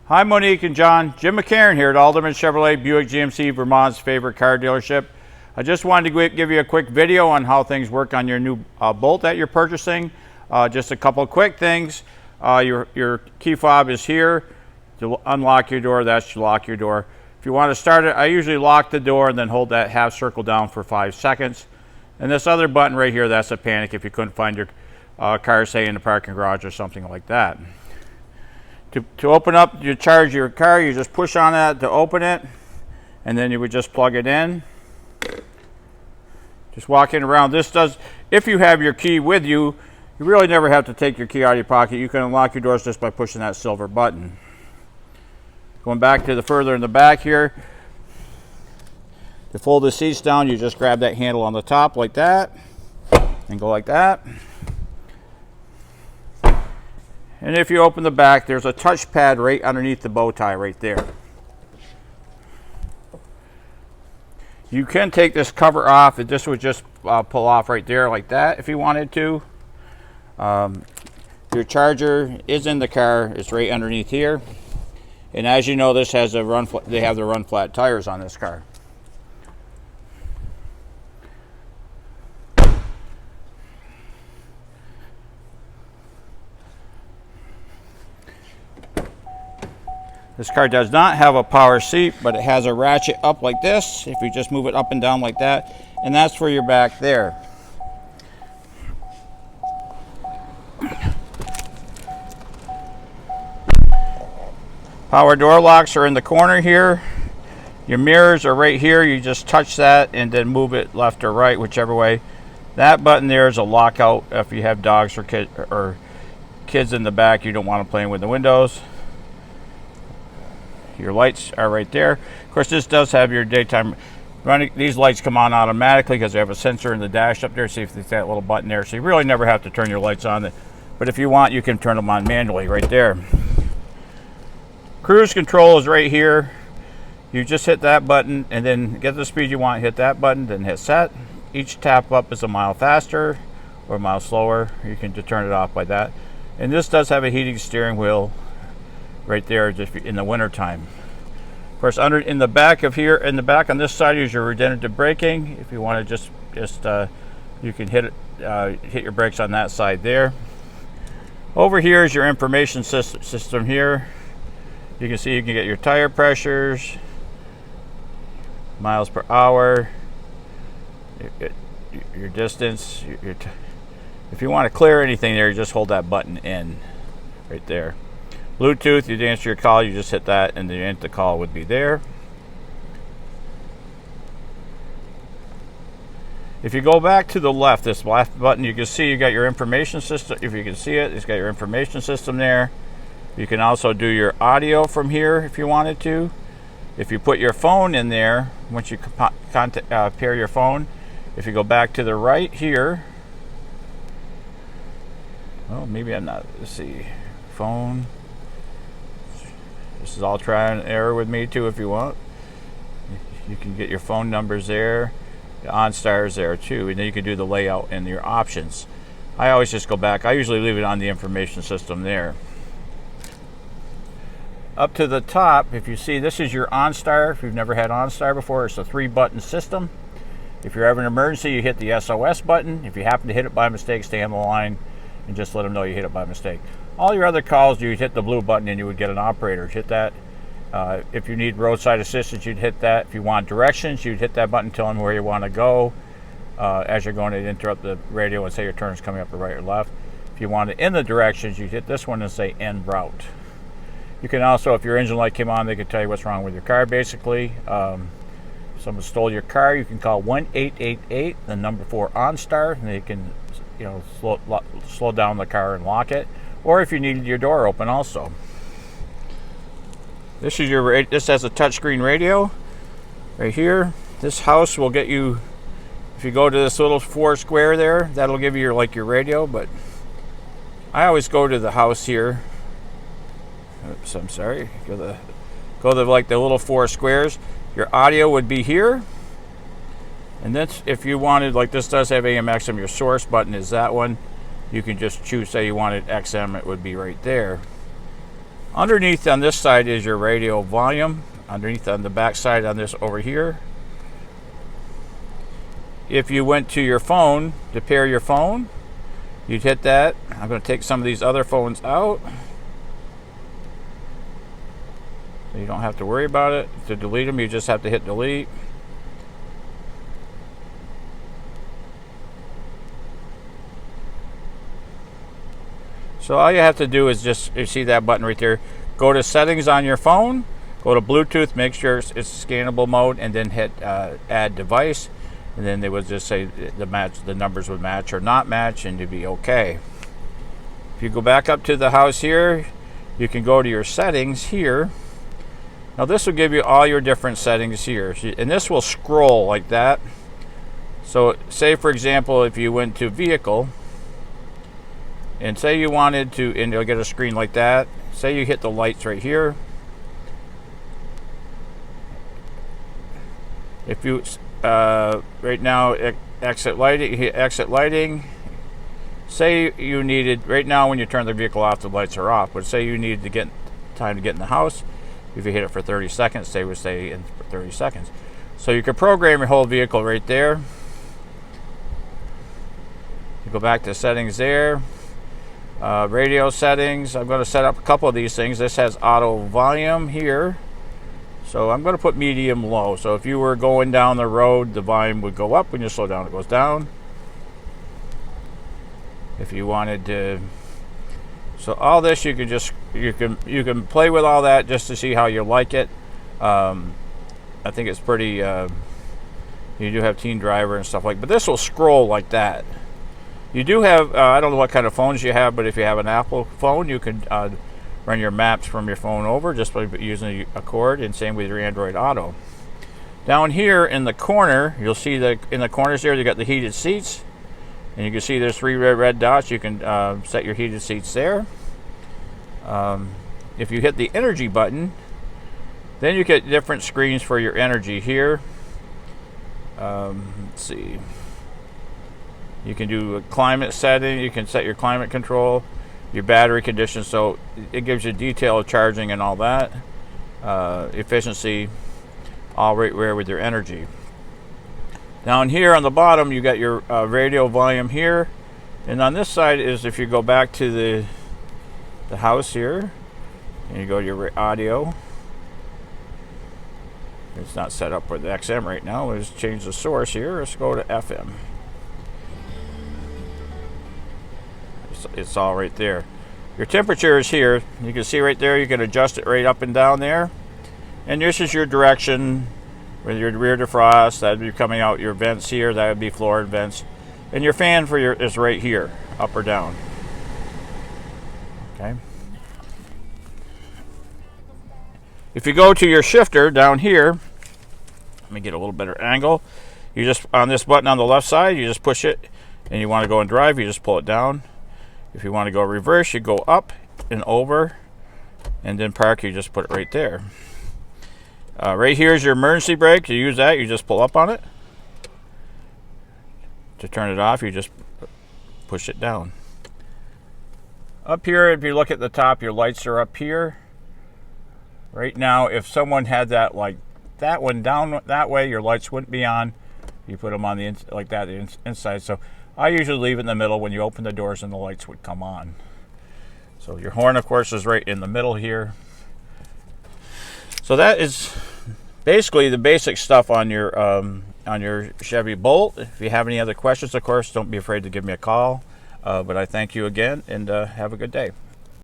Hi Monique and John, Jim McCarran here at Alderman Chevrolet Buick GMC, Vermont's favorite car dealership. I just wanted to give you a quick video on how things work on your new Bolt that you're purchasing. Just a couple quick things. Your key fob is here to unlock your door. That's to lock your door. If you want to start it, I usually lock the door and then hold that half circle down for 5 seconds. And this other button right here, that's a panic if you couldn't find your car, say in the parking garage or something like that. To open up, you charge your car, you just push on that to open it, and then you would just plug it in. Just walking around. This does, if you have your key with you, you really never have to take your key out of your pocket. You can unlock your doors just by pushing that silver button. Going back to the further in the back here, to fold the seats down, you just grab that handle on the top like that, and go like that. And if you open the back, there's a touch pad right underneath the bow tie right there. You can take this cover off, and this would just pull off right there like that if you wanted to. Your charger is in the car, it's right underneath here. And as you know, this has they have the run flat tires on this car. This car does not have a power seat, but it has a ratchet up like this. If you just move it up and down like that, and that's for your back there. Power door locks are in the corner here. Your mirrors are right here. You just touch that and then move it left or right, whichever way. That button there is a lockout if you have dogs or kids in the back. You don't want them playing with the windows. Your lights are right there. Of course, this does have your daytime running. These lights come on automatically because they have a sensor in the dash up there. See if it's that little button there. So you really never have to turn your lights on. But if you want, you can turn them on manually right there. Cruise control is right here. You just hit that button and then get the speed you want. Hit that button, then hit set. Each tap up is a mile faster or a mile slower. You can just turn it off by that. And this does have a heating steering wheel right there, just in the winter time. Of course, in the back of here, in the back on this side is your regenerative braking. If you want to just you can hit your brakes on that side there. Over here is your information system here. You can see you can get your tire pressures, miles per hour, your distance. If you want to clear anything there, you just hold that button in right there. Bluetooth, you'd answer your call, you just hit that and the end of the call would be there. If you go back to the left, this left button, you can see you got your information system. If you can see it, it's got your information system there. You can also do your audio from here if you wanted to. If you put your phone in there, once you pair your phone, if you go back to the right here, well, maybe I'm not, let's see, phone. This is all trial and error with me too if you want. You can get your phone numbers there. The OnStar is there too, and then you can do the layout and your options. I always just go back. I usually leave it on the information system there. Up to the top, if you see, this is your OnStar. If you've never had OnStar before, it's a 3-button system. If you're having an emergency, you hit the SOS button. If you happen to hit it by mistake, stay on the line and just let them know you hit it by mistake. All your other calls, you'd hit the blue button and you would get an operator. Hit that. If you need roadside assistance, you'd hit that. If you want directions, you'd hit that button, tell them where you want to go. As you're going to interrupt the radio and say your turn is coming up the right or left. If you want to end the directions, you hit this one and say end route. You can also, if your engine light came on, they could tell you what's wrong with your car basically. If someone stole your car, you can call 1-888, the number 4 OnStar, and they can, slow down the car and lock it. Or if you needed your door open also. This has a touchscreen radio right here. This house will get you, if you go to this little 4 square there, that'll give you your radio, but I always go to the house here. Oops, I'm sorry. Go to like the little 4 squares. Your audio would be here. And then if you wanted, like this does have AM XM, your source button is that one. You can just choose, say you wanted XM, it would be right there. Underneath on this side is your radio volume. Underneath on the back side on this over here. If you went to your phone to pair your phone, you'd hit that. I'm going to take some of these other phones out, so you don't have to worry about it. To delete them, you just have to hit delete. So all you have to do is just, you see that button right there, go to settings on your phone, go to Bluetooth, make sure it's scannable mode, and then hit add device, and then they would just say the numbers would match or not match, and you'd be okay. If you go back up to the house here, you can go to your settings here. Now this will give you all your different settings here, and this will scroll like that. So say for example, if you went to vehicle, and say you wanted to, and you'll get a screen like that. Say you hit the lights right here. If you, right now, exit lighting, you hit exit lighting. Say you needed, right now when you turn the vehicle off, the lights are off, but say you needed to get time to get in the house. If you hit it for 30 seconds, they would stay in for 30 seconds. So you could program your whole vehicle right there. You go back to settings there. Radio settings, I'm going to set up a couple of these things. This has auto volume here, so I'm going to put medium low. So if you were going down the road, the volume would go up. When you slow down, it goes down. If you wanted to, so all this you can just you can play with all that just to see how you like it. I think it's pretty. You do have Teen Driver and stuff like, but this will scroll like that. You do have, I don't know what kind of phones you have, but if you have an Apple phone, you can run your maps from your phone over just by using a cord, and same with your Android Auto. Down here in the corner, you'll see that in the corners there, you got the heated seats, and you can see there's 3 red dots. You can set your heated seats there. If you hit the energy button, then you get different screens for your energy here. Let's see. You can do a climate setting. You can set your climate control, your battery condition. So it gives you detailed charging and all that. Efficiency, all right there with your energy. Down here on the bottom, you got your radio volume here. And on this side is, if you go back to the house here, and you go to your audio. It's not set up with XM right now. Let's change the source here. Let's go to FM. It's all right there. Your temperature is here. You can see right there, you can adjust it right up and down there. And this is your direction with your rear defrost. That would be coming out your vents here. That would be floor vents. And your fan for your is right here, up or down. Okay. If you go to your shifter down here, let me get a little better angle. You just, on this button on the left side, you just push it, and you want to go and drive, you just pull it down. If you want to go reverse, you go up and over, and then park, you just put it right there. Right here is your emergency brake. To use that, you just pull up on it. To turn it off, you just push it down. Up here, if you look at the top, your lights are up here. Right now, if someone had that, like that one down that way, your lights wouldn't be on. You put them on the like that, the inside. So I usually leave it in the middle. When you open the doors, and the lights would come on. So your horn, of course, is right in the middle here. So that is basically the basic stuff on your Chevy Bolt. If you have any other questions, of course, don't be afraid to give me a call. But I thank you again, and have a good day.